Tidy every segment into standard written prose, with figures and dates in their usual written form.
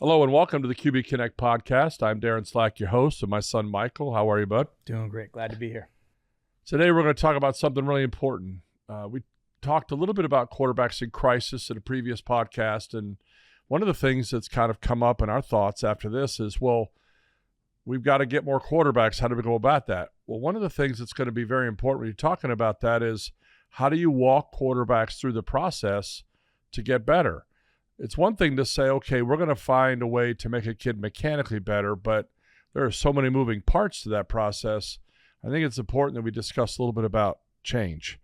Hello and welcome to the QB Connect podcast. I'm Darin Slack, your host, and my son Michael. How are you, bud? Doing great. Glad to be here. Today we're going to talk about something really important. We talked a little bit about quarterbacks in crisis in a previous podcast, and one of the things that's kind of come up in our thoughts after this is, well, we've got to get more quarterbacks. How do we go about that? Well, one of the things that's going to be very important when you're talking about that is, how do you walk quarterbacks through the process to get better? It's one thing to say, okay, we're going to find a way to make a kid mechanically better, but there are so many moving parts to that process. I think it's important that we discuss a little bit about change,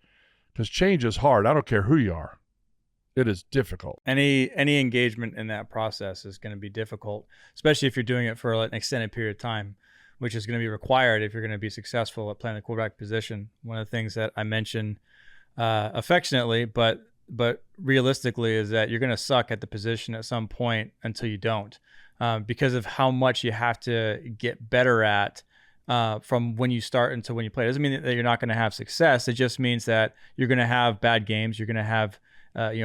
because change is hard. I don't care who you are. It is difficult. Any engagement in that process is going to be difficult, especially if you're doing it for an extended period of time, which is going to be required if you're going to be successful at playing the quarterback position. One of the things that I mention affectionately, but realistically, is that you're going to suck at the position at some point until you don't, because of how much you have to get better at from when you start until when you play. It doesn't mean that you're not going to have success. It just means that you're going to have bad games. You're going to have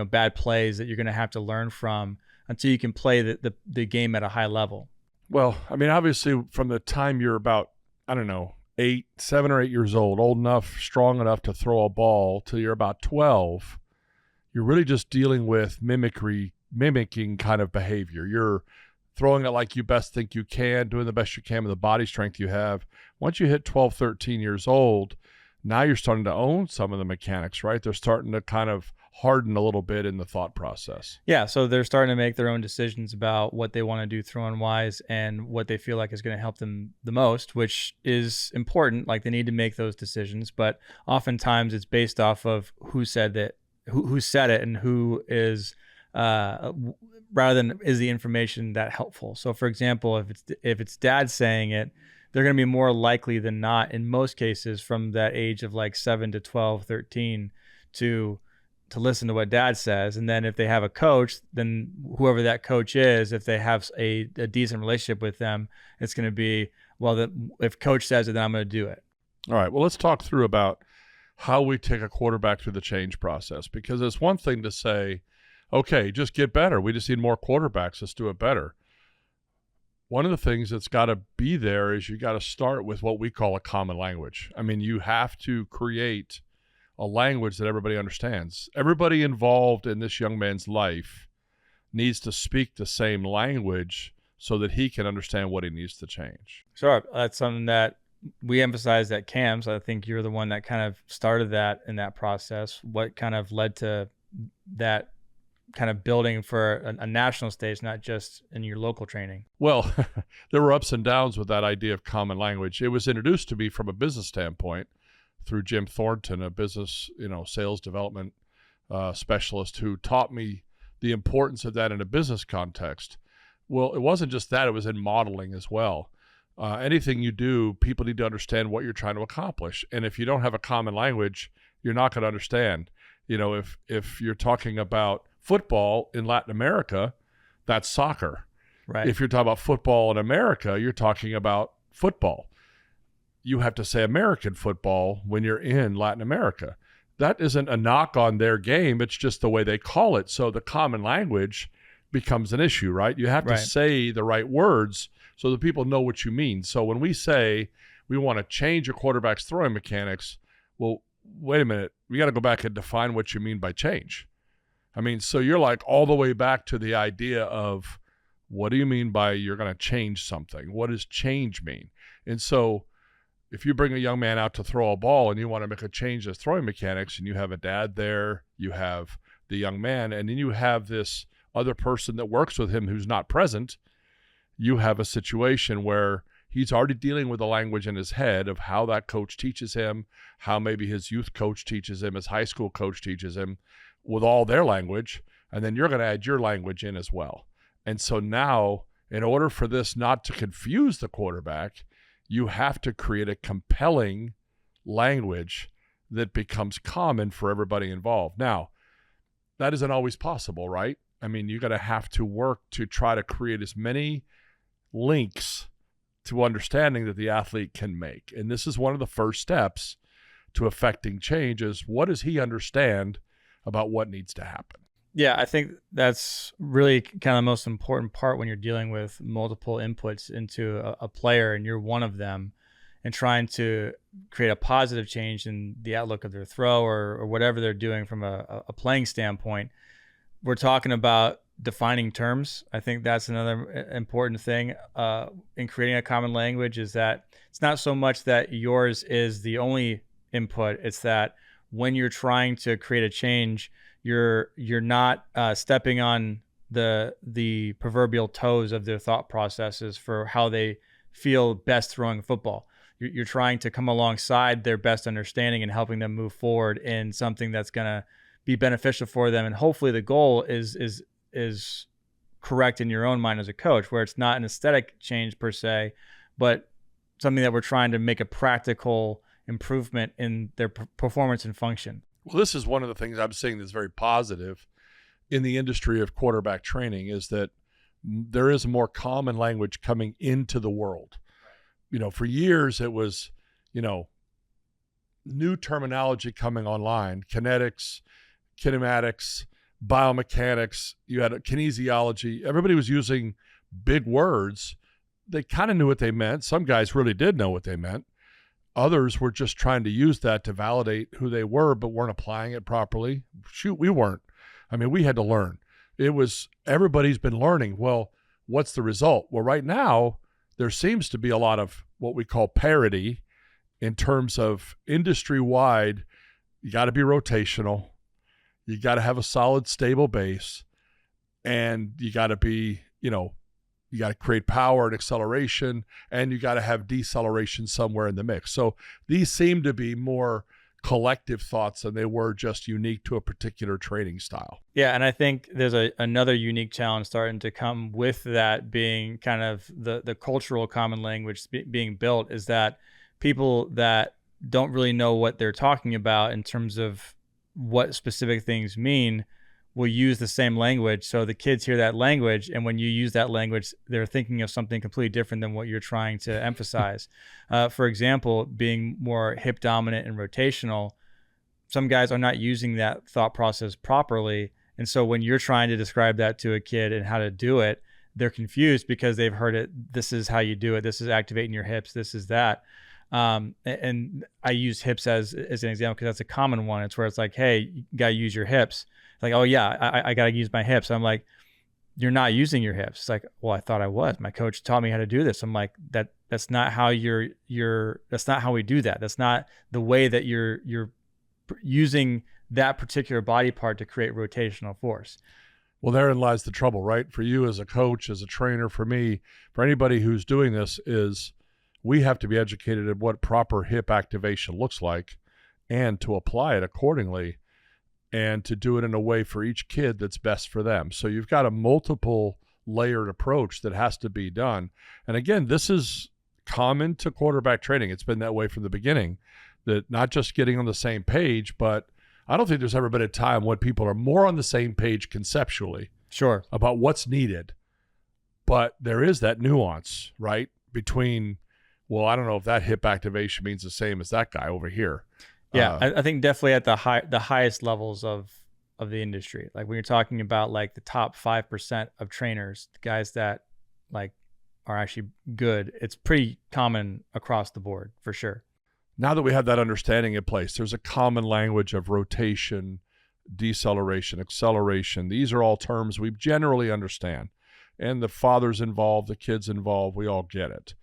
bad plays that you're going to have to learn from until you can play the game at a high level. Well, I mean, obviously, from the time you're about, 7 or 8 years old enough, strong enough to throw a ball, till you're about 12, you're really just dealing with mimicking kind of behavior. You're throwing it like you best think you can, doing the best you can with the body strength you have. Once you hit 12, 13 years old, now you're starting to own some of the mechanics, right? They're starting to kind of harden a little bit in the thought process. Yeah, so they're starting to make their own decisions about what they want to do throwing-wise and what they feel like is going to help them the most, which is important. Like, they need to make those decisions, but oftentimes it's based off of who said it and who is rather than is the information that helpful. So for example, if it's dad saying it, they're going to be more likely than not, in most cases, from that age of like 7 to 12, 13 to listen to what dad says. And then if they have a coach, then whoever that coach is, if they have a decent relationship with them, it's going to be, well, if coach says it, then I'm going to do it. All right, well, let's talk through about how we take a quarterback through the change process, because it's one thing to say, okay, just get better. We just need more quarterbacks. Let's do it better. One of the things that's got to be there is you got to start with what we call a common language. I mean, you have to create a language that everybody understands. Everybody involved in this young man's life needs to speak the same language so that he can understand what he needs to change. Sure. That's something that we emphasize at camps. I think you're the one that kind of started that in that process. What kind of led to that kind of building for a national stage, not just in your local training? Well, there were ups and downs with that idea of common language. It was introduced to me from a business standpoint through Jim Thornton, a business, sales development specialist, who taught me the importance of that in a business context. Well, it wasn't just that, it was in modeling as well. Anything you do, people need to understand what you're trying to accomplish. And if you don't have a common language, you're not going to understand. If you're talking about football in Latin America, that's soccer. Right. If you're talking about football in America, you're talking about football. You have to say American football when you're in Latin America. That isn't a knock on their game. It's just the way they call it. So the common language becomes an issue, right? You have to say the right words so that people know what you mean. So when we say we want to change a quarterback's throwing mechanics, well, wait a minute. We got to go back and define what you mean by change. I mean, so you're like all the way back to the idea of, what do you mean by you're going to change something? What does change mean? And so if you bring a young man out to throw a ball and you want to make a change in his throwing mechanics, and you have a dad there, you have the young man, and then you have this other person that works with him who's not present, you have a situation where he's already dealing with the language in his head of how that coach teaches him, how maybe his youth coach teaches him, his high school coach teaches him, with all their language, and then you're going to add your language in as well. And so now, in order for this not to confuse the quarterback, you have to create a compelling language that becomes common for everybody involved. Now, that isn't always possible, right? I mean, you're going to have to work to try to create as many links to understanding that the athlete can make. And this is one of the first steps to affecting change, is what does he understand about what needs to happen? Yeah, I think that's really kind of the most important part when you're dealing with multiple inputs into a player and you're one of them, and trying to create a positive change in the outlook of their throw or whatever they're doing from a playing standpoint. We're talking about defining terms. I think that's another important thing in creating a common language, is that it's not so much that yours is the only input. It's that when you're trying to create a change, you're not stepping on the proverbial toes of their thought processes for how they feel best throwing football. You're trying to come alongside their best understanding and helping them move forward in something that's going to be beneficial for them. And hopefully the goal is correct in your own mind as a coach, where it's not an aesthetic change per se, but something that we're trying to make a practical improvement in their performance and function. Well, this is one of the things I'm seeing that's very positive in the industry of quarterback training, is that there is more common language coming into the world. You know, for years it was, you know, new terminology coming online, kinetics, kinematics, biomechanics, you had kinesiology. Everybody was using big words. They kind of knew what they meant. Some guys really did know what they meant. Others were just trying to use that to validate who they were, but weren't applying it properly. Shoot, we weren't. I mean, we had to learn. It was, everybody's been learning. Well, what's the result? Well, right now, there seems to be a lot of what we call parity in terms of industry-wide. You got to be rotational. You got to have a solid, stable base. And you got to be, you know, you got to create power and acceleration, and you got to have deceleration somewhere in the mix. So these seem to be more collective thoughts than they were just unique to a particular training style. Yeah, and I think there's another unique challenge starting to come with that being kind of the cultural common language being built, is that people that don't really know what they're talking about in terms of what specific things mean will use the same language. So the kids hear that language, and when you use that language, they're thinking of something completely different than what you're trying to emphasize. For example, being more hip dominant and rotational, some guys are not using that thought process properly. And so when you're trying to describe that to a kid and how to do it, they're confused because they've heard it. This is how you do it. This is activating your hips. This is that. And I use hips as an example because that's a common one. It's where it's like, hey, you got to use your hips. Like, oh yeah, I got to use my hips. I'm like, you're not using your hips. It's like, well, I thought I was. My coach taught me how to do this. I'm like, that's not how that's not how we do that. That's not the way that you're using that particular body part to create rotational force. Well, therein lies the trouble, right? For you as a coach, as a trainer, for me, for anybody who's doing this, is we have to be educated at what proper hip activation looks like and to apply it accordingly, and to do it in a way for each kid that's best for them. So you've got a multiple layered approach that has to be done. And again, this is common to quarterback training. It's been that way from the beginning, that not just getting on the same page, but I don't think there's ever been a time when people are more on the same page conceptually Sure. about what's needed. But there is that nuance, right? Between, well, I don't know if that hip activation means the same as that guy over here. Yeah, I think definitely at the highest levels of the industry. Like when you're talking about like the top 5% of trainers, the guys that like are actually good, it's pretty common across the board for sure. Now that we have that understanding in place, there's a common language of rotation, deceleration, acceleration. These are all terms we generally understand. And the fathers involved, the kids involved, we all get it.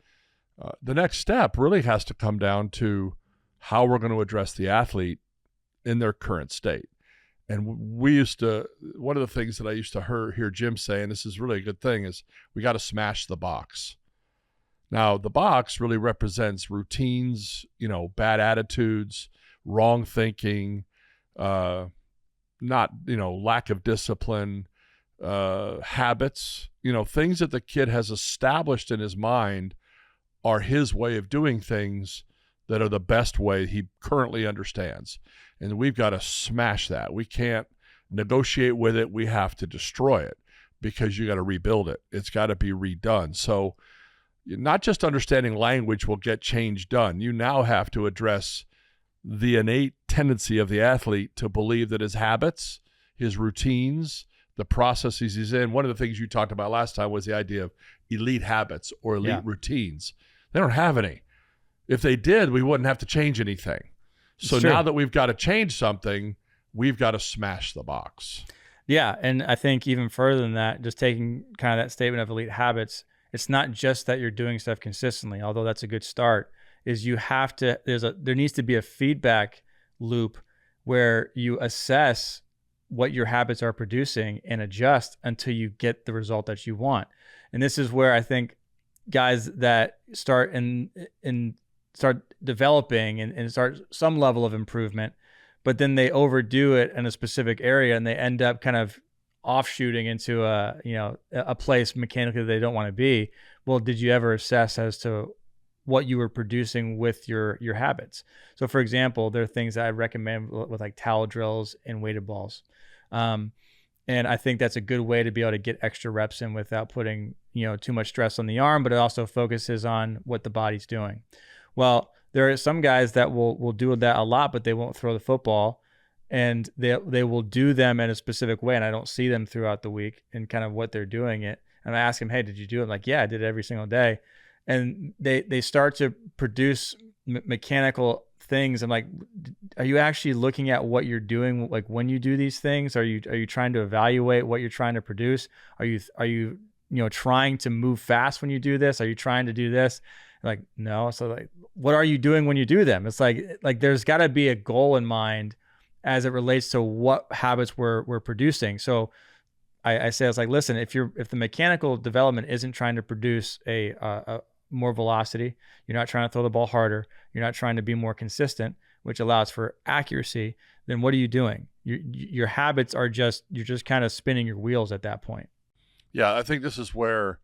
The next step really has to come down to how we're going to address the athlete in their current state. And one of the things that I used to hear Jim say, and this is really a good thing, is we got to smash the box. Now, the box really represents routines, bad attitudes, wrong thinking, lack of discipline, habits, things that the kid has established in his mind are his way of doing things that are the best way he currently understands. And we've got to smash that. We can't negotiate with it. We have to destroy it, because you got to rebuild it. It's got to be redone. So not just understanding language will get change done. You now have to address the innate tendency of the athlete to believe that his habits, his routines, the processes he's in. One of the things you talked about last time was the idea of elite habits or elite routines. They don't have any. If they did, we wouldn't have to change anything. So now that we've got to change something, we've got to smash the box. Yeah, and I think even further than that, just taking kind of that statement of elite habits, it's not just that you're doing stuff consistently, although that's a good start, is you have to, there needs to be a feedback loop where you assess what your habits are producing and adjust until you get the result that you want. And this is where I think guys that start and start developing and start some level of improvement, but then they overdo it in a specific area and they end up kind of offshooting into a place mechanically they don't want to be. Well, did you ever assess as to what you were producing with your habits? So for example, there are things that I recommend with like towel drills and weighted balls. And I think that's a good way to be able to get extra reps in without putting, too much stress on the arm, but it also focuses on what the body's doing. Well, there are some guys that will do that a lot, but they won't throw the football, and they will do them in a specific way. And I don't see them throughout the week and kind of what they're doing it. And I ask them, hey, did you do it? I'm like, yeah, I did it every single day. And they start to produce mechanical things. I'm like, are you actually looking at what you're doing? Like when you do these things, are you trying to evaluate what you're trying to produce? Are you trying to move fast when you do this? Are you trying to do this? Like, no. So like, what are you doing when you do them? It's like there's got to be a goal in mind as it relates to what habits we're producing. So I say, it's like, listen, if the mechanical development isn't trying to produce a more velocity, you're not trying to throw the ball harder, you're not trying to be more consistent, which allows for accuracy, then what are you doing? Your habits are you're just kind of spinning your wheels at that point. Yeah, I think this is where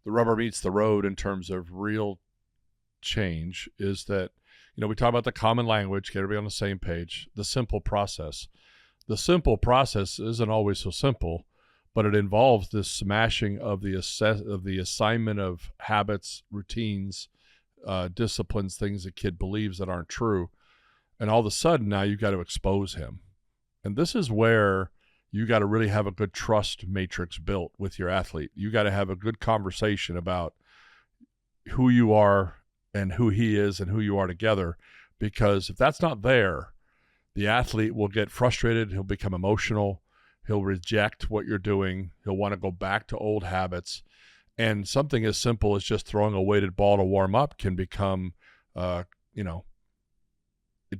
the rubber meets the road in terms of real change, is that, we talk about the common language, get everybody on the same page, the simple process. The simple process isn't always so simple, but it involves this smashing of the assignment of habits, routines, disciplines, things a kid believes that aren't true. And all of a sudden now you've got to expose him. And this is where you got to really have a good trust matrix built with your athlete. You got to have a good conversation about who you are and who he is and who you are together. Because if that's not there, the athlete will get frustrated. He'll become emotional. He'll reject what you're doing. He'll want to go back to old habits. And something as simple as just throwing a weighted ball to warm up can become,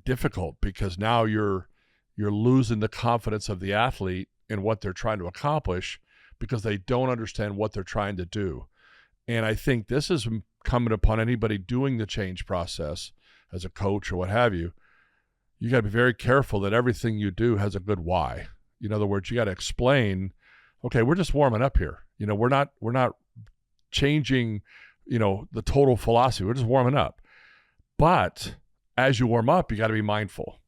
difficult, because now you're losing the confidence of the athlete in what they're trying to accomplish because they don't understand what they're trying to do. And I think this is incumbent upon anybody doing the change process as a coach or what have you. You got to be very careful that everything you do has a good why. In other words, you got to explain, okay, we're just warming up here. We're not changing, the total philosophy. We're just warming up. But as you warm up, you got to be mindful.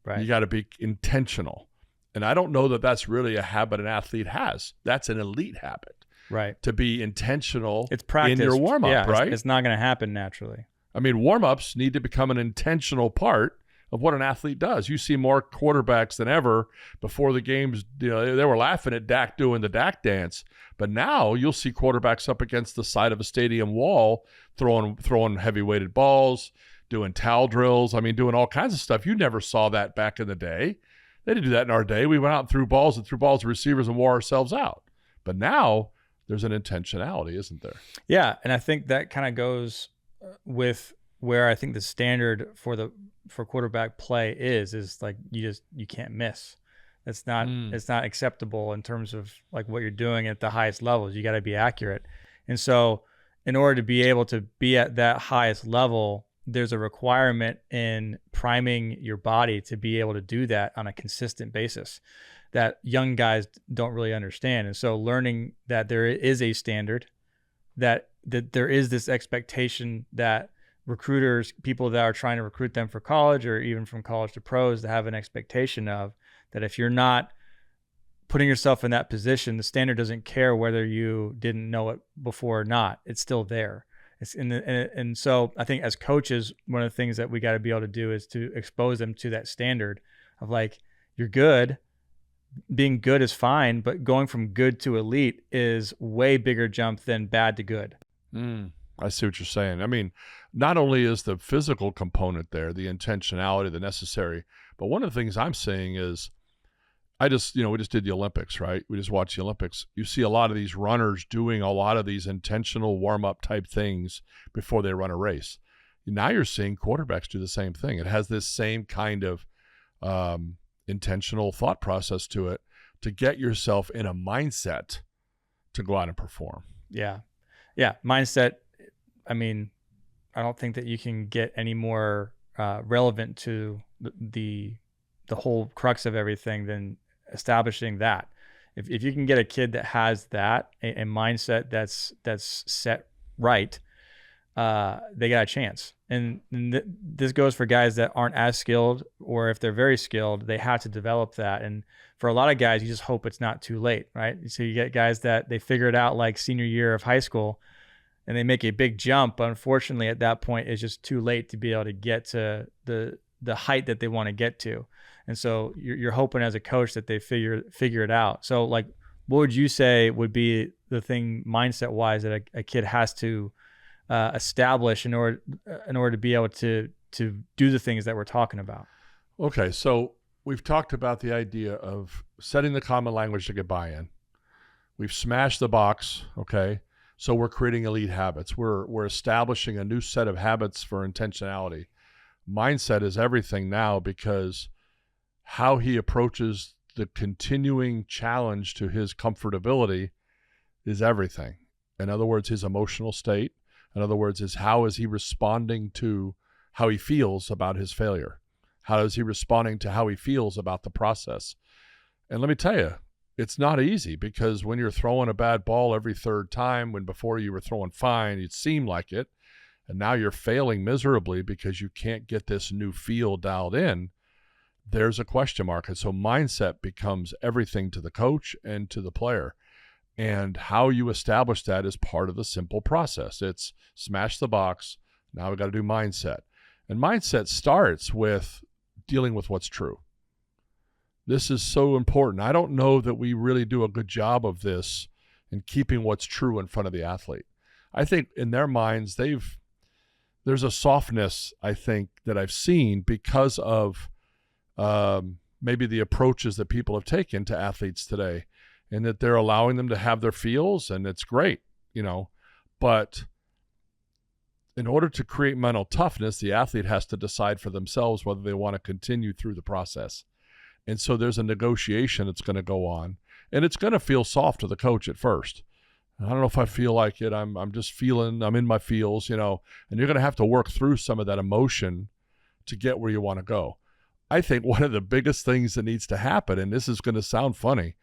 Right. You got to be intentional. And I don't know that that's really a habit an athlete has. That's an elite habit. Right. To be intentional. It's practice in your warm up, right? It's not going to happen naturally. I mean, warm ups need to become an intentional part of what an athlete does. You see more quarterbacks than ever before the games. They were laughing at Dak doing the Dak dance, but now you'll see quarterbacks up against the side of a stadium wall, throwing heavy weighted balls, doing towel drills. I mean, doing all kinds of stuff. You never saw that back in the day. They didn't do that in our day. We went out and threw balls to receivers and wore ourselves out. But now there's an intentionality, isn't there? Yeah, and I think that kind of goes with where I think the standard for quarterback play is like you can't miss. It's not acceptable in terms of like what you're doing at the highest levels. You got to be accurate. And so in order to be able to be at that highest level, there's a requirement in priming your body to be able to do that on a consistent basis that young guys don't really understand. And so learning that there is a standard, that there is this expectation that recruiters, people that are trying to recruit them for college or even from college to pros, to have an expectation of that if you're not putting yourself in that position, the standard doesn't care whether you didn't know it before or not. It's still there. And so I think as coaches, one of the things that we got to be able to do is to expose them to that standard of like, you're good, being good is fine, but going from good to elite is way bigger jump than bad to good. I see what you're saying. I mean, not only is the physical component there, the intentionality, the necessary, but one of the things I'm seeing is we just did the Olympics, right? We just watched the Olympics. You see a lot of these runners doing a lot of these intentional warm-up type things before they run a race. Now you're seeing quarterbacks do the same thing. It has this same kind of intentional thought process to it to get yourself in a mindset to go out and perform. Yeah. Mindset. I mean, I don't think that you can get any more relevant to the whole crux of everything than establishing that. If you can get a kid that has that, a mindset that's set right, they got a chance. And this goes for guys that aren't as skilled, or if they're very skilled, they have to develop that. And for a lot of guys, you just hope it's not too late, right? So you get guys that they figure it out like senior year of high school, and they make a big jump. But unfortunately, at that point, it's just too late to be able to get to the height that they want to get to. And so you're hoping as a coach that they figure it out. So like, what would you say would be the thing mindset wise that a kid has to establish in order to be able to do the things that we're talking about? Okay, so we've talked about the idea of setting the common language to get buy-in. We've smashed the box, okay? So we're creating elite habits. We're establishing a new set of habits for intentionality. Mindset is everything now, because how he approaches the continuing challenge to his comfortability is everything. In other words, his emotional state. In other words, how is he responding to how he feels about his failure? How is he responding to how he feels about the process? And let me tell you, it's not easy, because when you're throwing a bad ball every third time, when before you were throwing fine, it seemed like it, and now you're failing miserably because you can't get this new feel dialed in, there's a question mark. And so mindset becomes everything to the coach and to the player. And how you establish that is part of the simple process. It's smash the box. Now we got to do mindset. And mindset starts with dealing with what's true. This is so important. I don't know that we really do a good job of this in keeping what's true in front of the athlete. I think in their minds, there's a softness, I think, that I've seen because of maybe the approaches that people have taken to athletes today, and that they're allowing them to have their feels, and it's great, but in order to create mental toughness, the athlete has to decide for themselves whether they want to continue through the process. And so there's a negotiation that's going to go on, and it's going to feel soft to the coach at first. I don't know if I feel like it. I'm just feeling, I'm in my feels, and you're going to have to work through some of that emotion to get where you want to go. I think one of the biggest things that needs to happen, and this is going to sound funny,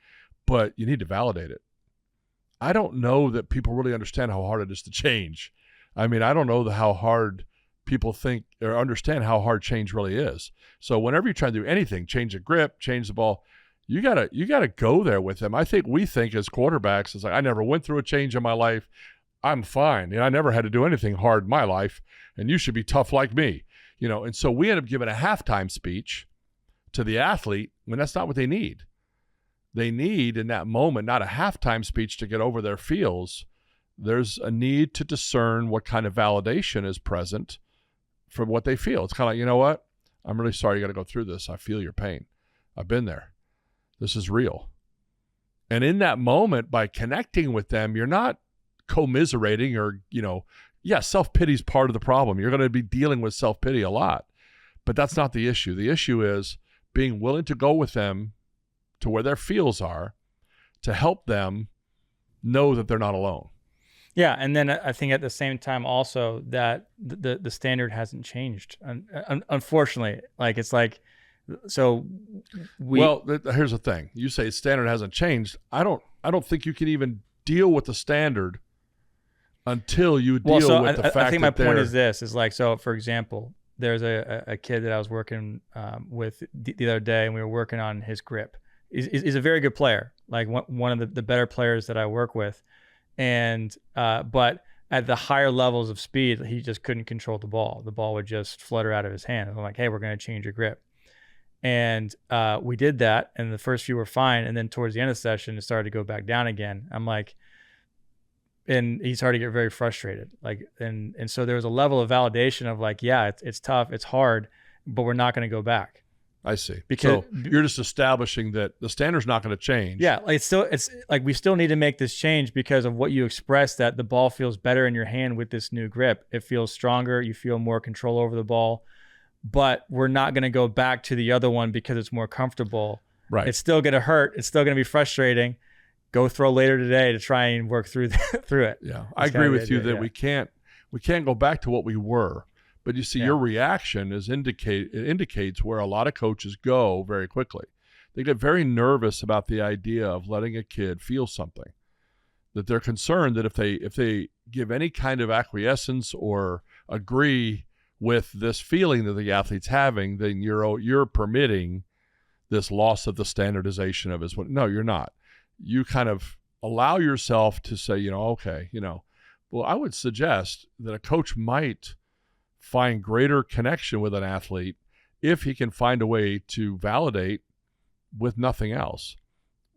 but you need to validate it. I don't know that people really understand how hard it is to change. I mean, I don't know how hard people think or understand how hard change really is. So whenever you try to do anything, change a grip, change the ball, you gotta go there with them. I think we think as quarterbacks, it's like, I never went through a change in my life. I'm fine. I never had to do anything hard in my life, and you should be tough like me. And so we end up giving a halftime speech to the athlete when that's not what they need. They need in that moment not a halftime speech to get over their feels. There's a need to discern what kind of validation is present for what they feel. It's kind of like, you know what? I'm really sorry you got to go through this. I feel your pain. I've been there. This is real. And in that moment, by connecting with them, you're not commiserating or, self-pity is part of the problem. You're going to be dealing with self-pity a lot, but that's not the issue. The issue is being willing to go with them to where their feels are to help them know that they're not alone. Yeah, and then I think at the same time also that the standard hasn't changed. Unfortunately, here's the thing. You say standard hasn't changed. I don't think you can even deal with the standard until you deal with the fact that I think my point is this, so for example, there's a kid that I was working with the other day, and we were working on his grip. He's a very good player, like one of the better players that I work with. And but at the higher levels of speed, he just couldn't control the ball. The ball would just flutter out of his hand. I'm like, hey, we're going to change your grip. And we did that, and the first few were fine. And then towards the end of the session, it started to go back down again. I'm like, and he started to get very frustrated. Like, and so there was a level of validation of like, yeah, it's tough, it's hard, but we're not going to go back. I see. Because so you're just establishing that the standard's not going to change. Yeah, like it's like we still need to make this change because of what you expressed, that the ball feels better in your hand with this new grip. It feels stronger. You feel more control over the ball. But we're not going to go back to the other one because it's more comfortable. Right. It's still going to hurt. It's still going to be frustrating. Go throw later today to try and work through it. Yeah, I agree with you that we can't go back to what we were. But you see, your reaction indicates where a lot of coaches go very quickly. They get very nervous about the idea of letting a kid feel something. That they're concerned that if they give any kind of acquiescence or agree with this feeling that the athlete's having, then you're permitting this loss of the standardization of his. No, you're not. You kind of allow yourself to say, okay, well, I would suggest that a coach might find greater connection with an athlete if he can find a way to validate with nothing else,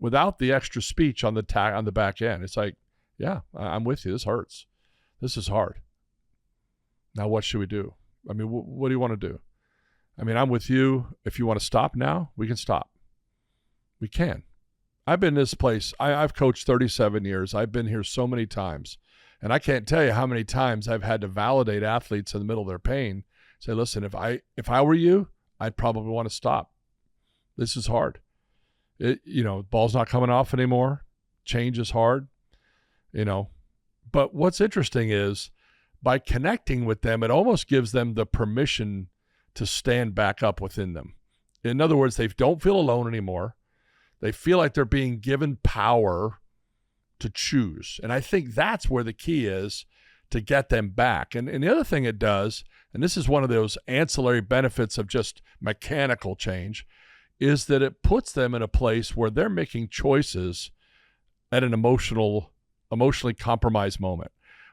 without the extra speech on the back end. It's like, yeah, I'm with you. This hurts. This is hard. Now, what should we do? I mean, what do you want to do? I mean, I'm with you. If you want to stop now, we can stop. We can. I've been in this place. I've coached 37 years. I've been here so many times. And I can't tell you how many times I've had to validate athletes in the middle of their pain. Say, listen, if I were you, I'd probably want to stop. This is hard. Ball's not coming off anymore. Change is hard. But what's interesting is by connecting with them, it almost gives them the permission to stand back up within them. In other words, they don't feel alone anymore. They feel like they're being given power to choose. And I think that's where the key is to get them back. And the other thing it does, and this is one of those ancillary benefits of just mechanical change, is that it puts them in a place where they're making choices at an emotionally compromised moment.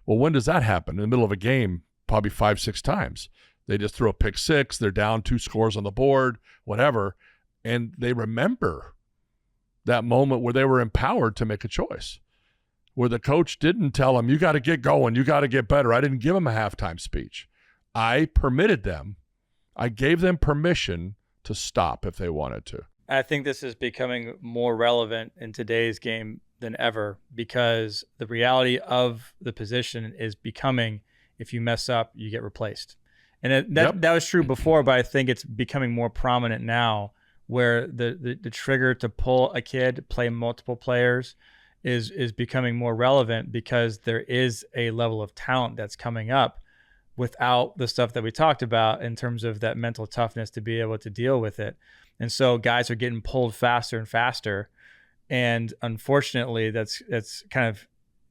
Well, when does that happen? In the middle of a game, probably 5-6 times. They just throw a pick six, they're down 2 scores on the board, whatever, and they remember that moment where they were empowered to make a choice, where the coach didn't tell them, you got to get going, you got to get better. I didn't give them a halftime speech. I permitted them. I gave them permission to stop if they wanted to. I think this is becoming more relevant in today's game than ever, because the reality of the position is becoming, if you mess up, you get replaced. And that was true before, but I think it's becoming more prominent now, where the trigger to pull a kid, play multiple players, is becoming more relevant, because there is a level of talent that's coming up without the stuff that we talked about in terms of that mental toughness to be able to deal with it. And so guys are getting pulled faster and faster. And unfortunately, that's kind of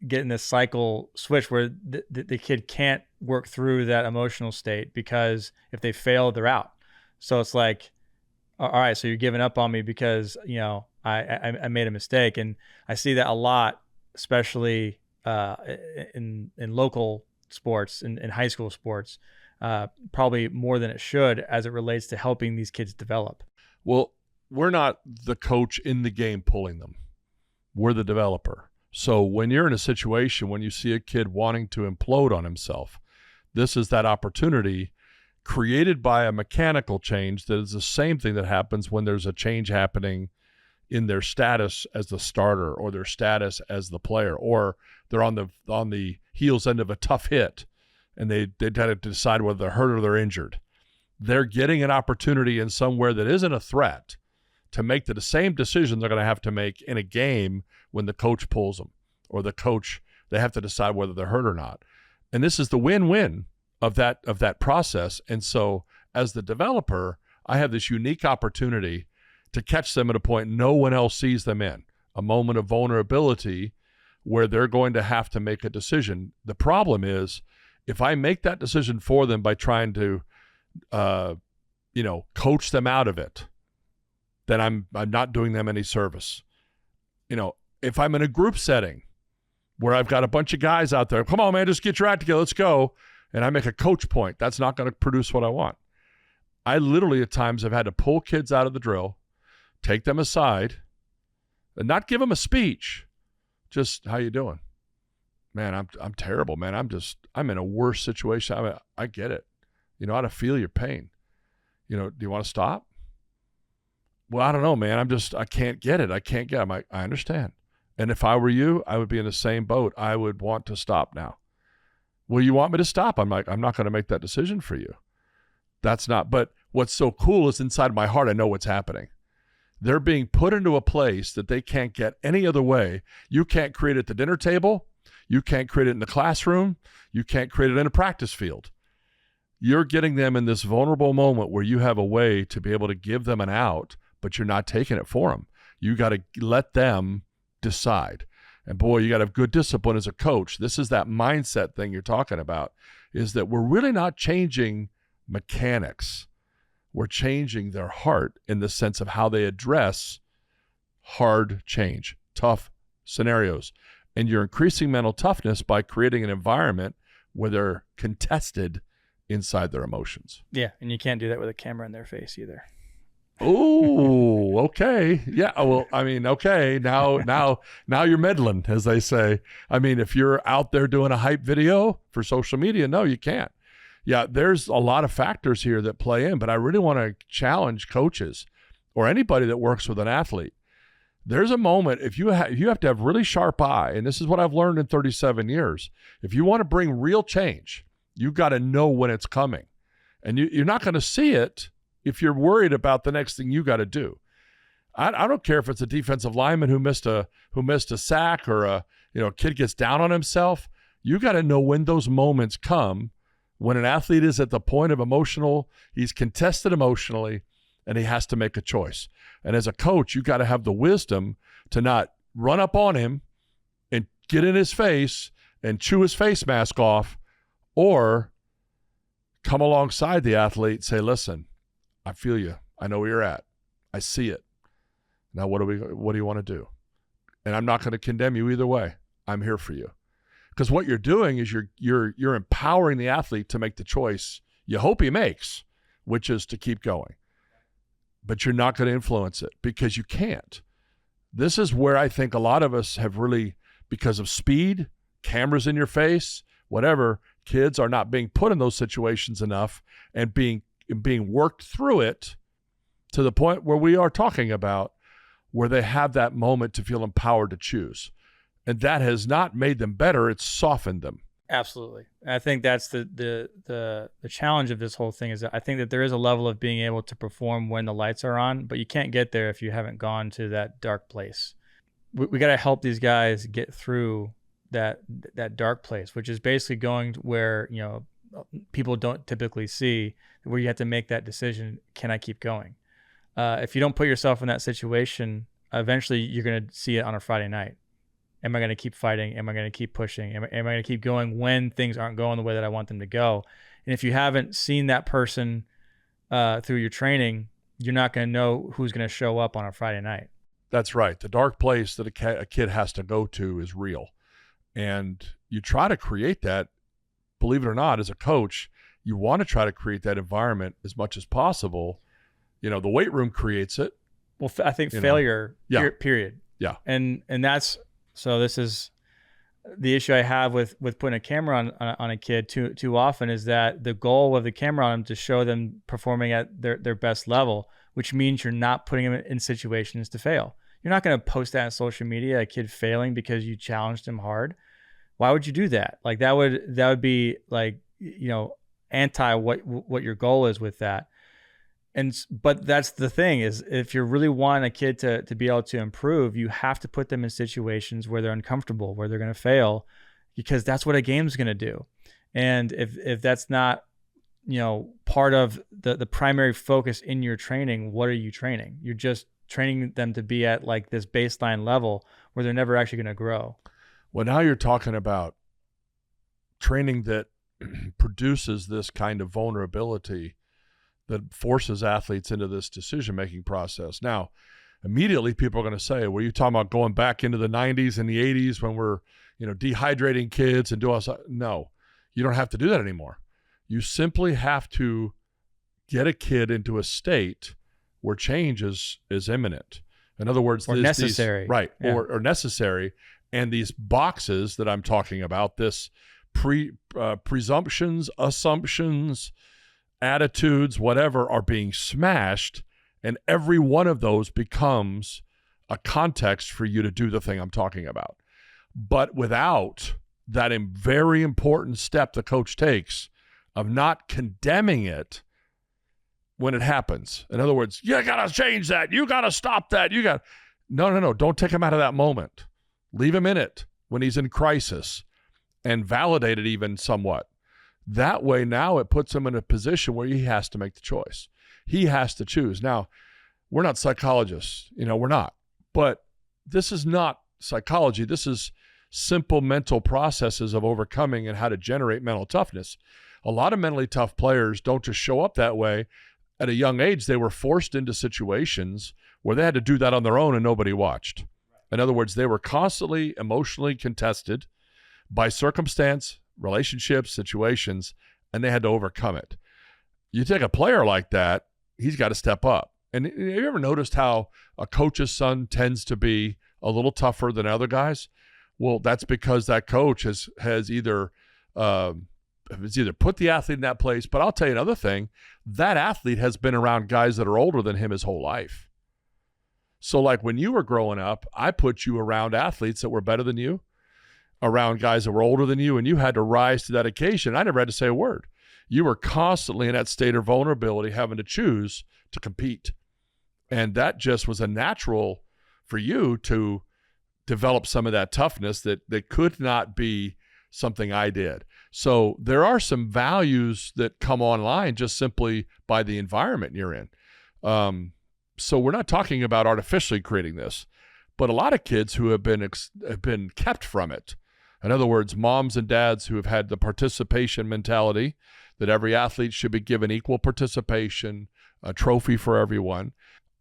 getting this cycle switch where the kid can't work through that emotional state, because if they fail, they're out. So it's like, all right, so you're giving up on me because, I made a mistake. And I see that a lot, especially in local sports, in high school sports, probably more than it should as it relates to helping these kids develop. Well, we're not the coach in the game pulling them. We're the developer. So when you're in a situation, when you see a kid wanting to implode on himself, this is that opportunity created by a mechanical change that is the same thing that happens when there's a change happening in their status as the starter or their status as the player, or they're on the heels end of a tough hit and they had to decide whether they're hurt or they're injured. They're getting an opportunity in somewhere that isn't a threat to make the same decision they're going to have to make in a game when the coach pulls them, or they have to decide whether they're hurt or not. And this is the win-win of that process. And so as the developer, I have this unique opportunity to catch them at a point no one else sees them in, a moment of vulnerability where they're going to have to make a decision. The problem is, if I make that decision for them by trying to coach them out of it, then I'm not doing them any service. If I'm in a group setting where I've got a bunch of guys out there, come on, man, just get your act together, let's go, and I make a coach point, that's not going to produce what I want. I literally at times have had to pull kids out of the drill, take them aside, and not give them a speech. Just, how you doing? Man, I'm terrible, man. I'm in a worse situation. I get it. You know, I feel your pain. You know, do you want to stop? Well, I don't know, man. I can't get it. I can't get it. I'm like, I understand. And if I were you, I would be in the same boat. I would want to stop now. Well, you want me to stop? I'm like, I'm not going to make that decision for you. That's not, but what's so cool is inside my heart, I know what's happening. They're being put into a place that they can't get any other way. You can't create it at the dinner table. You can't create it in the classroom. You can't create it in a practice field. You're getting them in this vulnerable moment where you have a way to be able to give them an out, but you're not taking it for them. You got to let them decide. And boy, you got to have good discipline as a coach. This is that mindset thing you're talking about, is that we're really not changing mechanics. We're changing their heart in the sense of how they address hard change, tough scenarios. And you're increasing mental toughness by creating an environment where they're contested inside their emotions. Yeah, and you can't do that with a camera in their face either. Oh, okay. Yeah. Well, I mean, okay. Now you're meddling, as they say. I mean, if you're out there doing a hype video for social media, no, you can't. Yeah, there's a lot of factors here that play in, but I really want to challenge coaches or anybody that works with an athlete. There's a moment, if you have to have really sharp eye, and this is what I've learned in 37 years. If you want to bring real change, you've got to know when it's coming. And you're not going to see it if you're worried about the next thing you got to do. I don't care if it's a defensive lineman who missed a sack, or a kid gets down on himself. You got to know when those moments come, when an athlete is at the point of he's contested emotionally, and he has to make a choice. And as a coach, you got to have the wisdom to not run up on him and get in his face and chew his face mask off, or come alongside the athlete and say, listen, I feel you. I know where you're at. I see it. Now, what do you want to do? And I'm not going to condemn you either way. I'm here for you. Because what you're doing is you're empowering the athlete to make the choice you hope he makes, which is to keep going. But you're not going to influence it because you can't. This is where I think a lot of us have really, because of speed, cameras in your face, whatever, kids are not being put in those situations enough and being worked through it to the point where we are talking about, where they have that moment to feel empowered to choose. And that has not made them better. It's softened them. Absolutely. I think that's the challenge of this whole thing, is that I think that there is a level of being able to perform when the lights are on, but you can't get there if you haven't gone to that dark place. We got to help these guys get through that dark place, which is basically going where, people don't typically see, where you have to make that decision. Can I keep going? If you don't put yourself in that situation, eventually you're going to see it on a Friday night. Am I going to keep fighting? Am I going to keep pushing? Am I going to keep going when things aren't going the way that I want them to go? And if you haven't seen that person through your training, you're not going to know who's going to show up on a Friday night. That's right. The dark place that a kid has to go to is real. And you try to create that, believe it or not, as a coach, you want to try to create that environment as much as possible. The weight room creates it. Well, I think failure, period. Yeah. And that's, so this is the issue I have with putting a camera on a kid too often, is that the goal of the camera on them to show them performing at their best level, which means you're not putting them in situations to fail. You're not going to post that on social media, a kid failing because you challenged him hard. Why would you do that? Like that would be like, anti what your goal is with that. But that's the thing, is if you really want a kid to be able to improve, you have to put them in situations where they're uncomfortable, where they're going to fail, because that's what a game's going to do. And if that's not, part of the primary focus in your training, what are you training? You're just training them to be at like this baseline level where they're never actually going to grow. Well, now you're talking about training that produces this kind of vulnerability that forces athletes into this decision-making process. Now, immediately people are going to say, well, you're talking about going back into the 90s and the 80s when we're, dehydrating kids and doing all. No, you don't have to do that anymore. You simply have to get a kid into a state where change is imminent. In other words, or necessary. Right, yeah. or necessary. And these boxes that I'm talking about, this presumptions, assumptions, attitudes, whatever, are being smashed, and every one of those becomes a context for you to do the thing I'm talking about. But without that very important step the coach takes of not condemning it when it happens. In other words, you got to change that. You got to stop that. No. Don't take him out of that moment. Leave him in it when he's in crisis and validate it even somewhat. That way now it puts him in a position where he has to make the choice. He has to choose. Now, we're not psychologists. We're not. But this is not psychology. This is simple mental processes of overcoming and how to generate mental toughness. A lot of mentally tough players don't just show up that way. At a young age, they were forced into situations where they had to do that on their own and nobody watched. In other words, they were constantly emotionally contested by circumstance, relationships, situations, and they had to overcome it. You take a player like that, he's got to step up. And have you ever noticed how a coach's son tends to be a little tougher than other guys? Well, that's because that coach has either put the athlete in that place. But I'll tell you another thing, that athlete has been around guys that are older than him his whole life. So like when you were growing up, I put you around athletes that were better than you, around guys that were older than you, and you had to rise to that occasion. I never had to say a word. You were constantly in that state of vulnerability, having to choose to compete. And that just was a natural for you to develop some of that toughness that could not be something I did. So there are some values that come online just simply by the environment you're in. So we're not talking about artificially creating this, but a lot of kids who have been kept from it. In other words, moms and dads who have had the participation mentality that every athlete should be given equal participation, a trophy for everyone.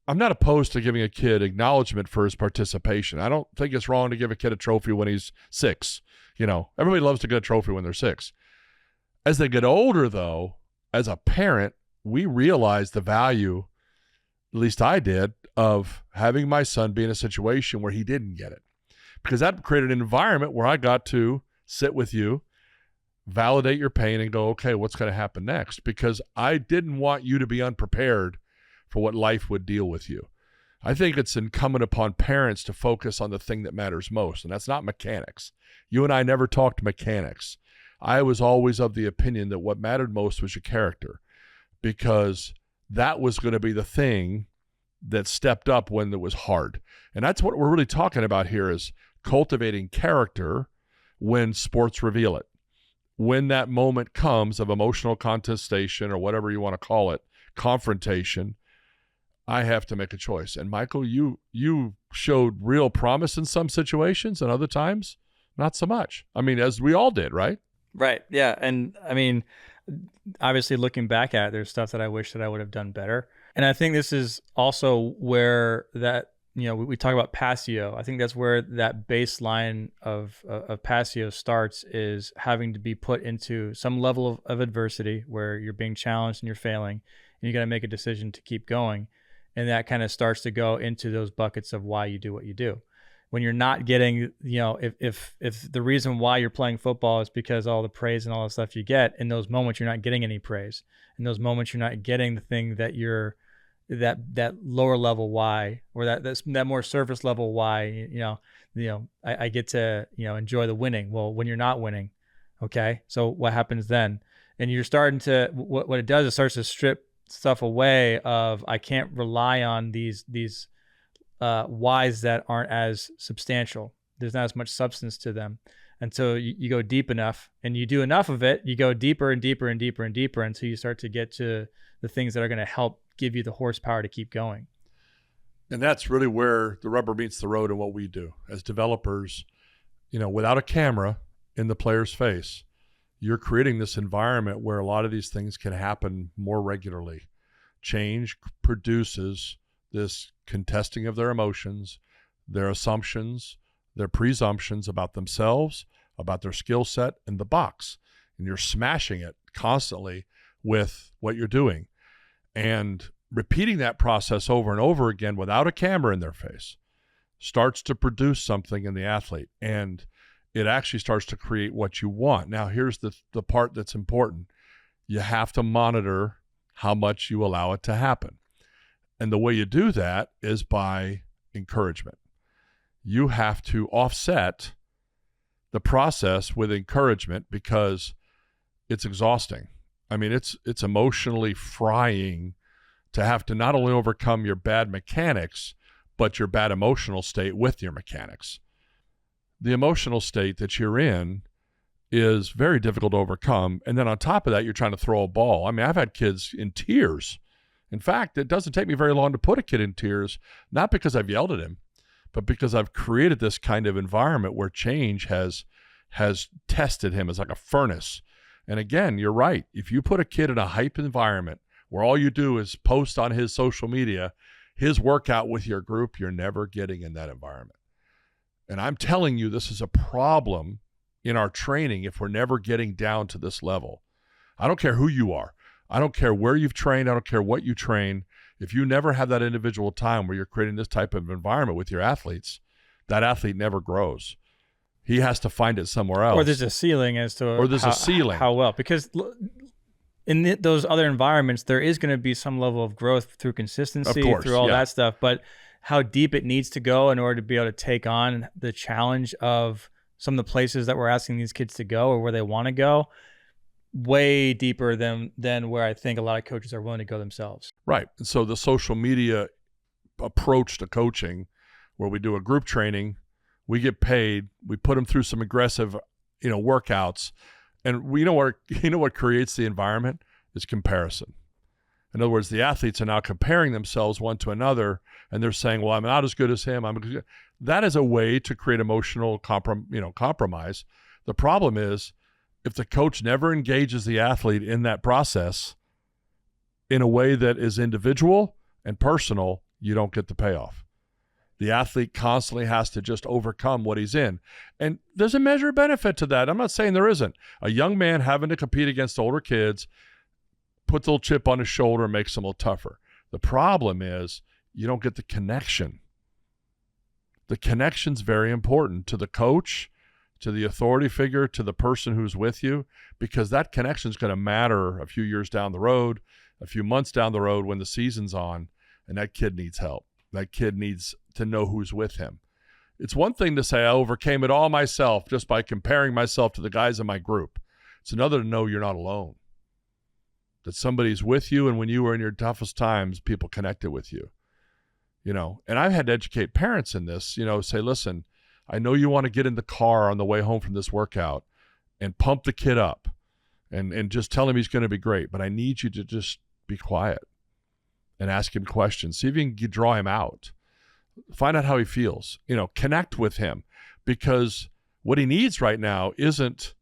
I'm not opposed to giving a kid acknowledgement for his participation. I don't think it's wrong to give a kid a trophy when he's 6. Everybody loves to get a trophy when they're 6. As they get older, though, as a parent, we realize the value, at least I did, of having my son be in a situation where he didn't get it. Because that created an environment where I got to sit with you, validate your pain, and go, okay, what's going to happen next? Because I didn't want you to be unprepared for what life would deal with you. I think it's incumbent upon parents to focus on the thing that matters most, and that's not mechanics. You and I never talked mechanics. I was always of the opinion that what mattered most was your character, because that was going to be the thing that stepped up when it was hard. And that's what we're really talking about here, is cultivating character when sports reveal it. When that moment comes of emotional contestation, or whatever you want to call it, confrontation, I have to make a choice. And Michael, you showed real promise in some situations, and other times, not so much. I mean, as we all did, right? Right. Yeah. And I mean, obviously looking back at it, there's stuff that I wish that I would have done better. And I think this is also where that, we talk about Passio. I think that's where that baseline of Passio starts, is having to be put into some level of adversity where you're being challenged and you're failing, and you got to make a decision to keep going. And that kind of starts to go into those buckets of why you do what you do. When you're not getting, if the reason why you're playing football is because all the praise and all the stuff you get, in those moments you're not getting any praise. In those moments you're not getting the thing that you're, that lower level why, or that more surface level why, I get to, enjoy the winning. Well, when you're not winning, okay, so what happens then? And you're starting to, what it does, it starts to strip stuff away of, I can't rely on these whys that aren't as substantial. There's not as much substance to them. And so you go deep enough, and you do enough of it, you go deeper and deeper and deeper and deeper until you start to get to the things that are going to help give you the horsepower to keep going. And that's really where the rubber meets the road in what we do as developers. Without a camera in the player's face, you're creating this environment where a lot of these things can happen more regularly. Change produces this contesting of their emotions, their assumptions, their presumptions about themselves, about their skill set, and the box. And you're smashing it constantly with what you're doing. And repeating that process over and over again without a camera in their face starts to produce something in the athlete, and it actually starts to create what you want. Now, here's the part that's important. You have to monitor how much you allow it to happen. And the way you do that is by encouragement. You have to offset the process with encouragement because it's exhausting. I mean, it's emotionally frying to have to not only overcome your bad mechanics, but your bad emotional state with your mechanics. The emotional state that you're in is very difficult to overcome. And then on top of that, you're trying to throw a ball. I mean, I've had kids in tears. In fact, it doesn't take me very long to put a kid in tears, not because I've yelled at him, but because I've created this kind of environment where change has tested him as like a furnace. And again, you're right. If you put a kid in a hype environment where all you do is post on his social media, his workout with your group, you're never getting in that environment. And I'm telling you, this is a problem in our training if we're never getting down to this level. I don't care who you are. I don't care where you've trained. I don't care what you train. If you never have that individual time where you're creating this type of environment with your athletes, that athlete never grows. He has to find it somewhere else. Or there's a ceiling as to how well. Because in those other environments, there is going to be some level of growth through consistency, of course, through all that stuff. But how deep it needs to go in order to be able to take on the challenge of some of the places that we're asking these kids to go or where they want to go, way deeper than where I think a lot of coaches are willing to go themselves. Right. And so the social media approach to coaching, where we do a group training, we get paid, we put them through some aggressive, workouts, and what creates the environment is comparison. In other words, the athletes are now comparing themselves one to another, and they're saying, well, I'm not as good as him. That is a way to create emotional compromise. The problem is, if the coach never engages the athlete in that process in a way that is individual and personal, you don't get the payoff. The athlete constantly has to just overcome what he's in. And there's a measure of benefit to that. I'm not saying there isn't. A young man having to compete against older kids puts a little chip on his shoulder and makes them a little tougher. The problem is you don't get the connection. The connection's very important to the coach, to the authority figure, to the person who's with you, because that connection is going to matter a few years down the road, a few months down the road when the season's on, and that kid needs help. That kid needs to know who's with him. It's one thing to say I overcame it all myself just by comparing myself to the guys in my group. It's another to know you're not alone, that somebody's with you, and when you were in your toughest times, people connected with you. And I've had to educate parents in this, say, listen, I know you want to get in the car on the way home from this workout and pump the kid up and just tell him he's going to be great, but I need you to just be quiet and ask him questions. See if you can draw him out. Find out how he feels. Connect with him, because what he needs right now isn't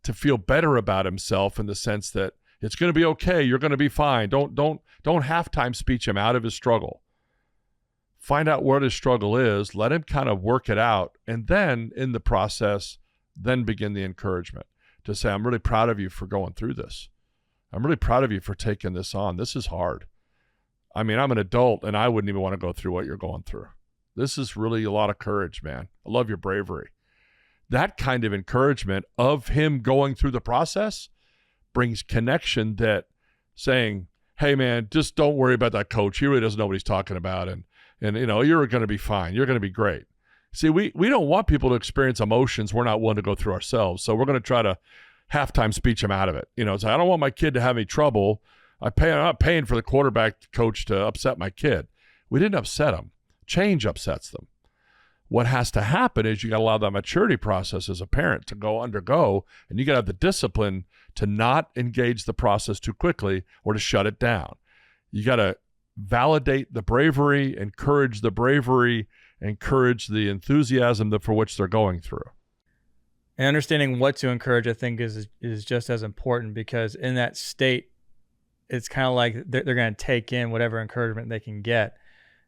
to feel better about himself in the sense that it's going to be okay, you're going to be fine. Don't halftime speech him out of his struggle. Find out what his struggle is, let him kind of work it out, and then in the process, then begin the encouragement to say, I'm really proud of you for going through this. I'm really proud of you for taking this on. This is hard. I mean, I'm an adult, and I wouldn't even want to go through what you're going through. This is really a lot of courage, man. I love your bravery. That kind of encouragement of him going through the process brings connection, that saying, hey, man, just don't worry about that coach. He really doesn't know what he's talking about, and you're going to be fine. You're going to be great. See, we don't want people to experience emotions we're not willing to go through ourselves. So we're going to try to halftime speech them out of it. So I don't want my kid to have any trouble. I'm not paying for the quarterback coach to upset my kid. We didn't upset them. Change upsets them. What has to happen is you got to allow that maturity process as a parent to undergo, and you got to have the discipline to not engage the process too quickly or to shut it down. You got to validate the bravery, encourage the bravery, encourage the enthusiasm for which they're going through. And understanding what to encourage, I think, is just as important, because in that state, it's kind of like they're going to take in whatever encouragement they can get.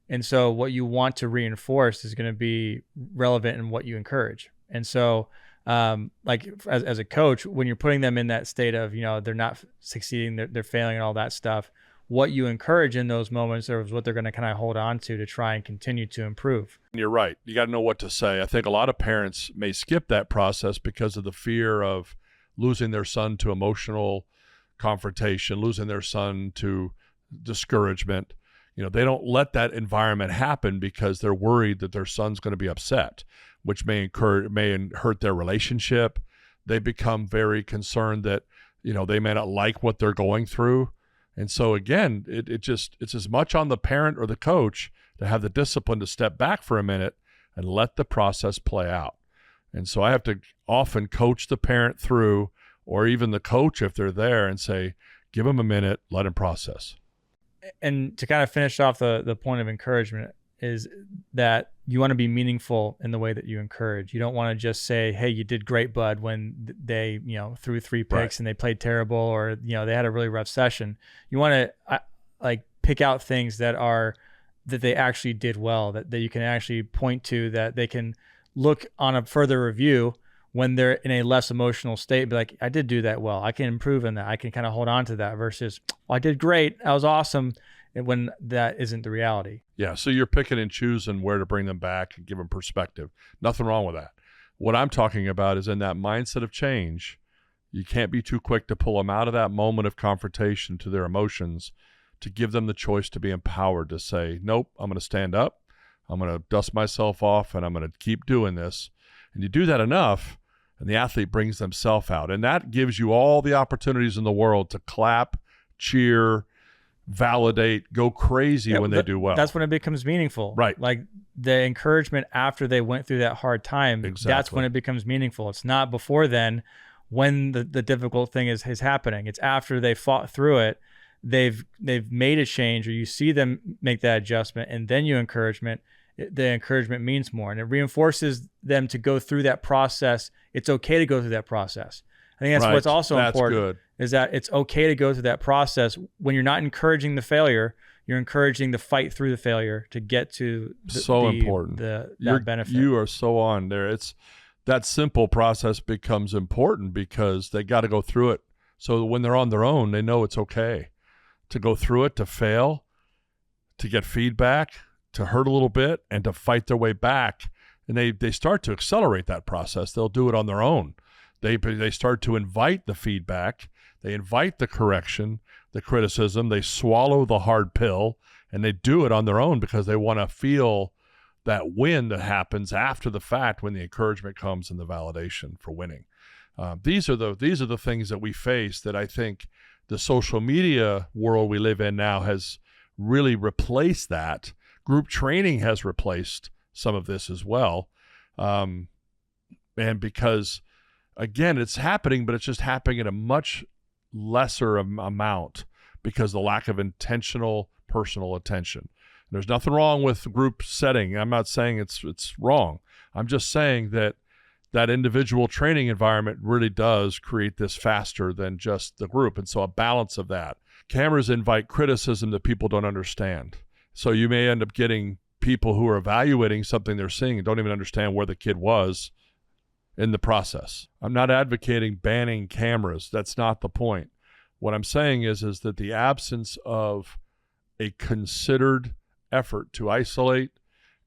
And so what you want to reinforce is going to be relevant in what you encourage. And so as a coach, when you're putting them in that state of, they're not succeeding, they're failing and all that stuff, what you encourage in those moments is what they're going to kind of hold on to try and continue to improve. You're right. You got to know what to say. I think a lot of parents may skip that process because of the fear of losing their son to emotional confrontation, losing their son to discouragement. They don't let that environment happen because they're worried that their son's going to be upset, which may hurt their relationship. They become very concerned that, they may not like what they're going through. And so again, it's as much on the parent or the coach to have the discipline to step back for a minute and let the process play out. And so I have to often coach the parent through, or even the coach if they're there, and say, give them a minute, let them process. And to kind of finish off the point of encouragement is that you want to be meaningful in the way that you encourage. You don't want to just say, hey, you did great, bud, when they, threw 3 picks Right. and they played terrible, or, they had a really rough session. You want to pick out things that they actually did well, that you can actually point to, that they can look on a further review when they're in a less emotional state, be like, I did do that well. I can improve in that. I can kind of hold on to that versus, well, I did great. That was awesome. And when that isn't the reality. Yeah. So you're picking and choosing where to bring them back and give them perspective. Nothing wrong with that. What I'm talking about is in that mindset of change, you can't be too quick to pull them out of that moment of confrontation to their emotions, to give them the choice to be empowered to say, nope, I'm going to stand up. I'm going to dust myself off and I'm going to keep doing this. And you do that enough, and the athlete brings themselves out. And that gives you all the opportunities in the world to clap, cheer, validate, go crazy when they do well. That's when it becomes meaningful. Right. Like the encouragement after they went through that hard time, Exactly. That's when it becomes meaningful. It's not before then when the difficult thing is happening. It's after they fought through it, they've made a change, or you see them make that adjustment, and then the encouragement means more, and it reinforces them to go through that process. It's okay to go through that process. I think that's Right. what's also That's important, good. is that it's okay to go through that process. When you're not encouraging the failure, you're encouraging the fight through the failure to get to important. That benefit. You are so on there. It's that simple process becomes important because they got to go through it. So when they're on their own, they know it's okay to go through it, to fail, to get feedback, to hurt a little bit, and to fight their way back. And they start to accelerate that process. They'll do it on their own. They start to invite the feedback. They invite the correction, the criticism. They swallow the hard pill, and they do it on their own because they want to feel that win that happens after the fact when the encouragement comes and the validation for winning. These are the things that we face that I think the social media world we live in now has really replaced that. Group training has replaced some of this as well. And because, again, it's happening, but it's just happening at a much lesser amount because of the lack of intentional personal attention. There's nothing wrong with group setting. I'm not saying it's wrong. I'm just saying that individual training environment really does create this faster than just the group. And so a balance of that. Cameras invite criticism that people don't understand. So you may end up getting people who are evaluating something they're seeing and don't even understand where the kid was in the process. I'm not advocating banning cameras. That's not the point. What I'm saying is that the absence of a considered effort to isolate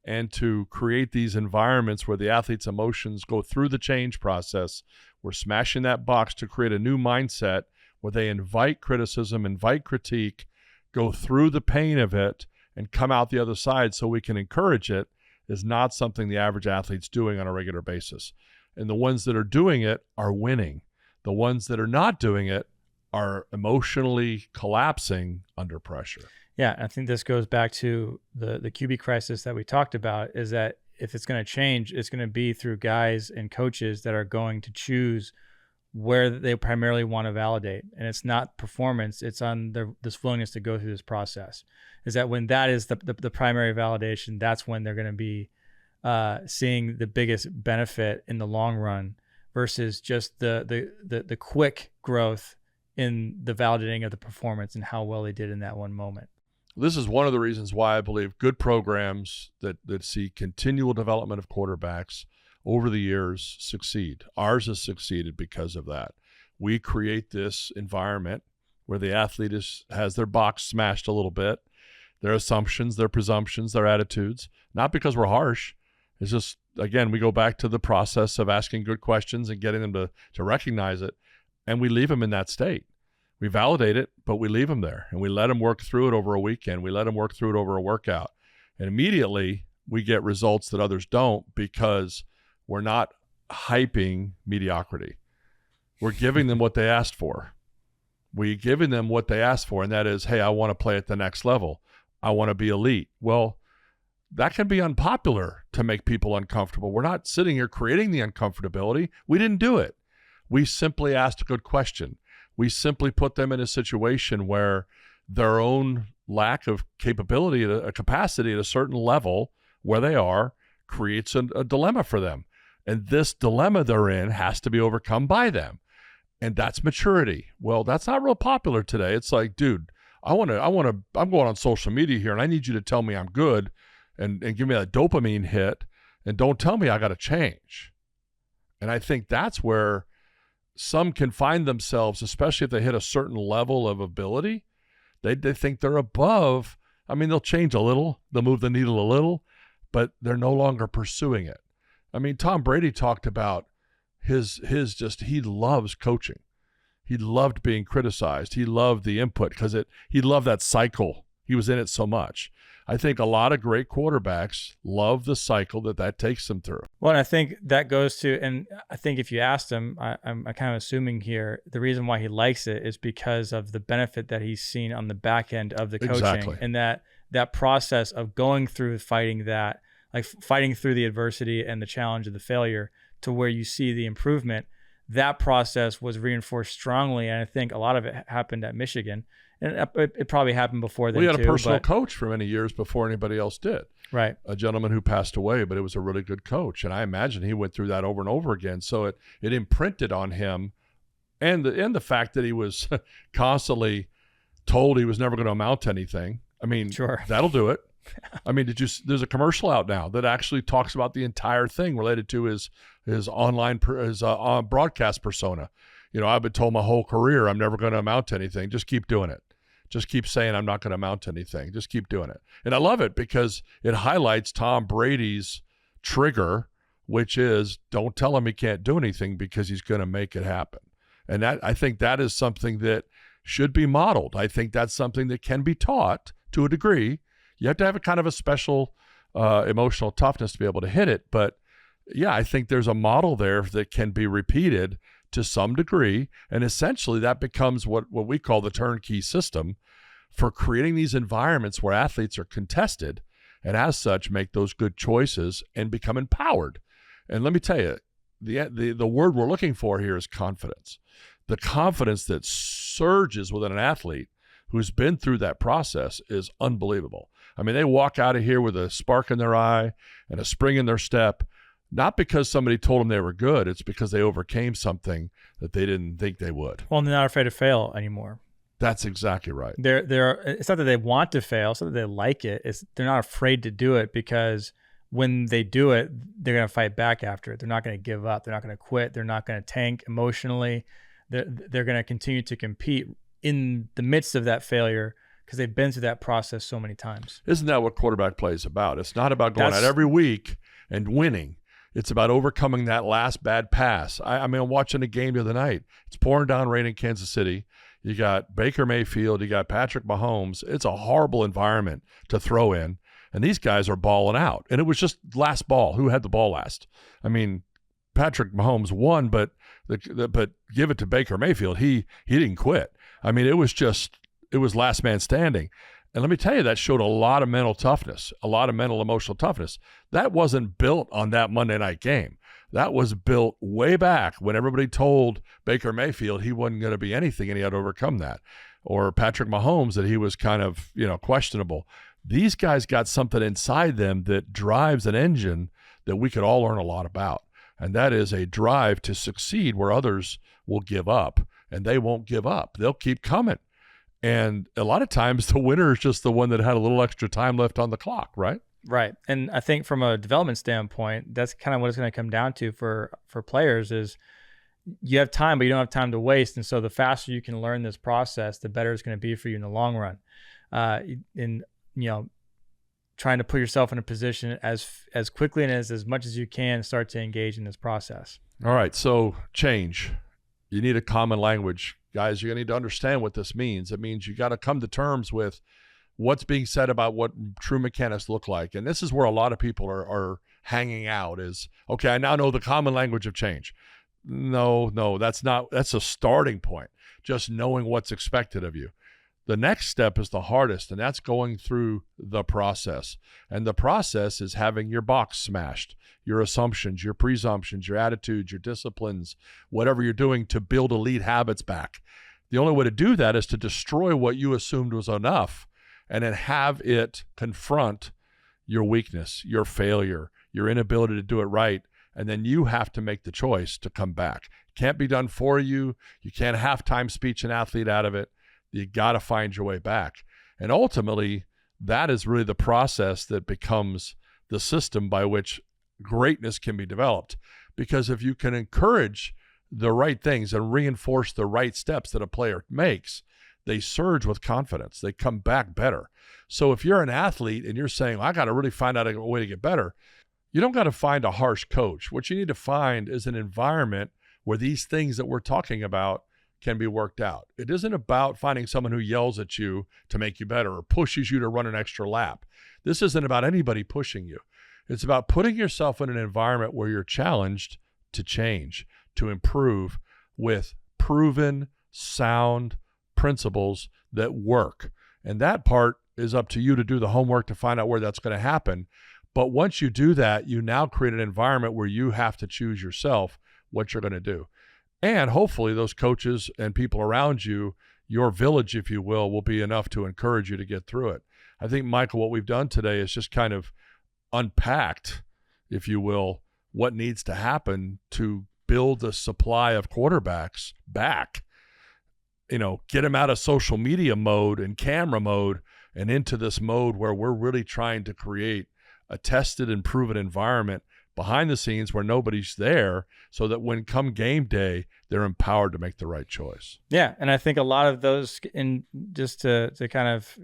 and to create these environments where the athlete's emotions go through the change process, we're smashing that box to create a new mindset where they invite criticism, invite critique, go through the pain of it, and come out the other side so we can encourage it, is not something the average athlete's doing on a regular basis. And the ones that are doing it are winning. The ones that are not doing it are emotionally collapsing under pressure. Yeah, I think this goes back to the QB crisis that we talked about, is that if it's going to change, it's going to be through guys and coaches that are going to choose where they primarily want to validate. And it's not performance, it's on this willingness to go through this process. Is that when that is the primary validation, that's when they're going to be seeing the biggest benefit in the long run versus just the quick growth in the validating of the performance and how well they did in that one moment. This is one of the reasons why I believe good programs that see continual development of quarterbacks over the years succeed. Ours has succeeded because of that. We create this environment where the athlete has their box smashed a little bit, their assumptions, their presumptions, their attitudes, not because we're harsh. It's just, again, we go back to the process of asking good questions and getting them to recognize it, and we leave them in that state. We validate it, but we leave them there, and we let them work through it over a weekend. We let them work through it over a workout, and immediately we get results that others don't because we're not hyping mediocrity. We're giving them what they asked for. We're giving them what they asked for, and that is, hey, I want to play at the next level. I want to be elite. Well, that can be unpopular to make people uncomfortable. We're not sitting here creating the uncomfortability. We didn't do it. We simply asked a good question. We simply put them in a situation where their own lack of capability, a capacity at a certain level where they are, creates a dilemma for them. And this dilemma they're in has to be overcome by them. And that's maturity. Well, that's not real popular today. It's like, dude, I'm going on social media here and I need you to tell me I'm good and give me that dopamine hit and don't tell me I got to change. And I think that's where some can find themselves, especially if they hit a certain level of ability, they think they're above. I mean, they'll change a little, they'll move the needle a little, but they're no longer pursuing it. I mean, Tom Brady talked about he loves coaching. He loved being criticized. He loved the input because he loved that cycle. He was in it so much. I think a lot of great quarterbacks love the cycle that takes them through. Well, and I think that goes to, and I think if you asked him, I'm kind of assuming here, the reason why he likes it is because of the benefit that he's seen on the back end of the coaching. Exactly. And that process of going through fighting that, like fighting through the adversity and the challenge of the failure to where you see the improvement, that process was reinforced strongly. And I think a lot of it happened at Michigan. And it probably happened before then, We had a personal coach for many years before anybody else did. Right. A gentleman who passed away, but it was a really good coach. And I imagine he went through that over and over again. So it imprinted on him. And the fact that he was constantly told he was never going to amount to anything. I mean, sure, that'll do it. I mean, there's a commercial out now that actually talks about the entire thing related to his online, broadcast persona. You know, I've been told my whole career I'm never going to amount to anything. Just keep doing it. Just keep saying I'm not going to amount to anything. Just keep doing it. And I love it because it highlights Tom Brady's trigger, which is don't tell him he can't do anything because he's going to make it happen. And that, I think that is something that should be modeled. I think that's something that can be taught to a degree. You have to have a kind of a special emotional toughness to be able to hit it. But yeah, I think there's a model there that can be repeated to some degree. And essentially that becomes what we call the turnkey system for creating these environments where athletes are contested and as such make those good choices and become empowered. And let me tell you, the word we're looking for here is confidence. The confidence that surges within an athlete who's been through that process is unbelievable. I mean, they walk out of here with a spark in their eye and a spring in their step, not because somebody told them they were good. It's because they overcame something that they didn't think they would. Well, they're not afraid to fail anymore. That's exactly right. It's not that they want to fail. It's not that they like it. They're not afraid to do it because when they do it, they're going to fight back after it. They're not going to give up. They're not going to quit. They're not going to tank emotionally. They're going to continue to compete in the midst of that failure because they've been through that process so many times. Isn't that what quarterback play is about? It's not about going out every week and winning. It's about overcoming that last bad pass. I mean, I'm watching a game the other night. It's pouring down rain in Kansas City. You got Baker Mayfield. You got Patrick Mahomes. It's a horrible environment to throw in. And these guys are balling out. And it was just last ball. Who had the ball last? I mean, Patrick Mahomes won, but give it to Baker Mayfield. He didn't quit. I mean, it was last man standing. And let me tell you, that showed a lot of mental toughness, a lot of mental emotional toughness. That wasn't built on that Monday night game. That was built way back when everybody told Baker Mayfield he wasn't going to be anything and he had to overcome that. Or Patrick Mahomes that he was kind of, questionable. These guys got something inside them that drives an engine that we could all learn a lot about. And that is a drive to succeed where others will give up, and they won't give up. They'll keep coming. And a lot of times the winner is just the one that had a little extra time left on the clock, right? Right. And I think from a development standpoint, that's kind of what it's going to come down to for players is you have time, but you don't have time to waste. And so the faster you can learn this process, the better it's going to be for you in the long run. Trying to put yourself in a position as quickly and as much as you can start to engage in this process. All right. So change. You need a common language. Guys, you're going to need to understand what this means. It means you got to come to terms with what's being said about what true mechanics look like. And this is where a lot of people are hanging out is, okay, I now know the common language of change. No, that's a starting point. Just knowing what's expected of you. The next step is the hardest, and that's going through the process. And the process is having your box smashed, your assumptions, your presumptions, your attitudes, your disciplines, whatever you're doing to build elite habits back. The only way to do that is to destroy what you assumed was enough and then have it confront your weakness, your failure, your inability to do it right. And then you have to make the choice to come back. Can't be done for you. You can't halftime speech an athlete out of it. You got to find your way back. And ultimately, that is really the process that becomes the system by which greatness can be developed. Because if you can encourage the right things and reinforce the right steps that a player makes, they surge with confidence. They come back better. So if you're an athlete and you're saying, I got to really find out a way to get better, you don't got to find a harsh coach. What you need to find is an environment where these things that we're talking about can be worked out. It isn't about finding someone who yells at you to make you better or pushes you to run an extra lap. This isn't about anybody pushing you. It's about putting yourself in an environment where you're challenged to change, to improve with proven, sound principles that work. And that part is up to you to do the homework to find out where that's going to happen. But once you do that, you now create an environment where you have to choose yourself what you're going to do. And hopefully those coaches and people around you, your village, if you will be enough to encourage you to get through it. I think, Michael, what we've done today is just kind of unpacked, if you will, what needs to happen to build the supply of quarterbacks back. Get them out of social media mode and camera mode and into this mode where we're really trying to create a tested and proven environment behind the scenes where nobody's there, so that when come game day, they're empowered to make the right choice. Yeah, and I think a lot of those, and just to kind of,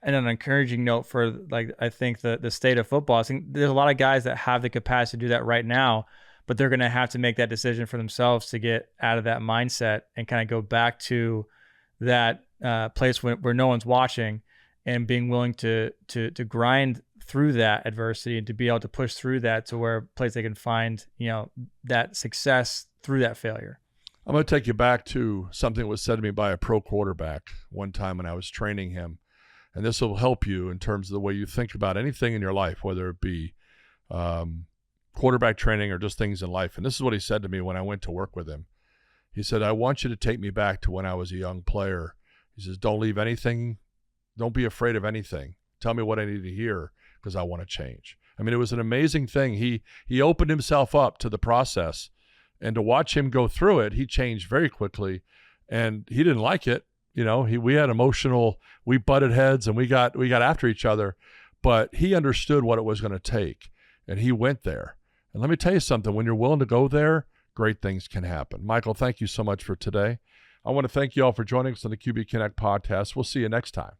and an encouraging note for, I think the state of football, I think there's a lot of guys that have the capacity to do that right now, but they're going to have to make that decision for themselves to get out of that mindset and kind of go back to that place where no one's watching, and being willing to grind through that adversity and to be able to push through that to where a place they can find, that success through that failure. I'm going to take you back to something that was said to me by a pro quarterback one time when I was training him. And this will help you in terms of the way you think about anything in your life, whether it be quarterback training or just things in life. And this is what he said to me when I went to work with him. He said, I want you to take me back to when I was a young player. He says, don't leave anything. Don't be afraid of anything. Tell me what I need to hear, because I want to change. I mean, it was an amazing thing. He opened himself up to the process, and to watch him go through it, he changed very quickly, and he didn't like it. We had we butted heads and we got after each other, but he understood what it was going to take, and he went there. And let me tell you something, when you're willing to go there, great things can happen. Michael, thank you so much for today. I want to thank you all for joining us on the QB Connect podcast. We'll see you next time.